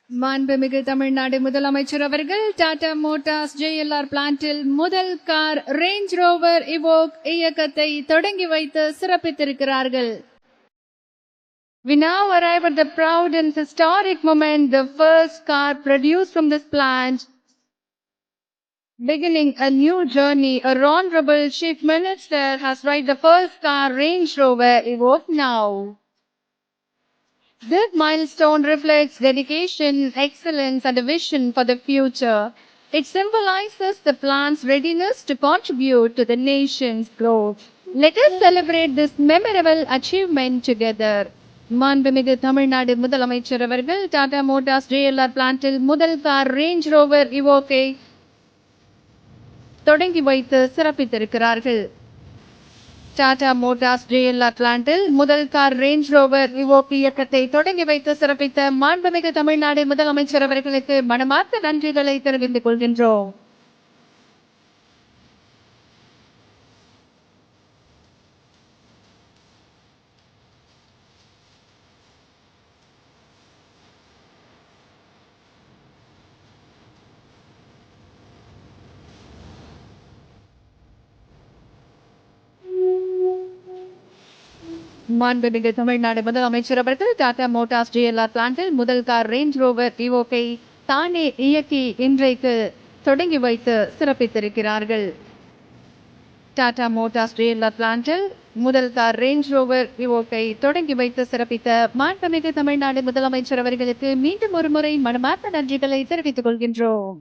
மாண்புமிகு தமிழ்நாடு முதலமைச்சர் அவர்கள் டாடா மோட்டார்ஸ் JLR பிளான்ட்டில் முதல் கார் ரேஞ்ச் ரோவர் இவோக் இயக்கத்தை தொடங்கி வைத்து சிறப்பித்திருக்கிறார்கள். We now arrive at the proud and historic moment, the first car produced from this plant, beginning a new journey. Our Honorable Chief Minister has ride the first car Range Rover Evoque now. This milestone reflects dedication, excellence, and a vision for the future. It symbolizes the plant's readiness to contribute to the nation's growth. Let us celebrate this memorable achievement together. மாண்புமிகு தமிழ்நாடு முதலமைச்சர் அவர்கள் Tata Motors JLR பிளான்ட்டில் முதல் car range rover இவோக்கை தொடங்கி வைத்து சிறப்பித்திருக்கிறார்கள். Tata Motors JLR பிளான்ட்டில் முதல் car range Rover Evoque இயக்கத்தை தொடங்கி வைத்து சிறப்பித்த மாண்புமிகு தமிழ்நாடு முதலமைச்சர் அவர்களுக்கு மனமார்ந்த நன்றிகளை தெரிவித்துக் கொள்கின்றோம். மாண்புமிகு தமிழ்நாடு முதலமைச்சர் அவர்கள் டாடா மோட்டார்ஸ் JLR பிளான்ட்டில் முதல் கார் ரேஞ்ச் ரோவர் இவோக்கை தானே இயக்கி இன்றைக்கு தொடங்கி வைத்து சிறப்பித்திருக்கிறார்கள். டாடா மோட்டார்ஸ் JLR பிளான்ட்டில் முதல் கார் ரேஞ்ச் ரோவர் இவோக்கை தொடங்கி வைத்து சிறப்பித்த மாண்புமிகு தமிழ்நாடு முதலமைச்சர் அவர்களுக்கு மீண்டும் ஒருமுறை மனமார்ந்த நன்றிகளை தெரிவித்துக் கொள்கின்றோம்.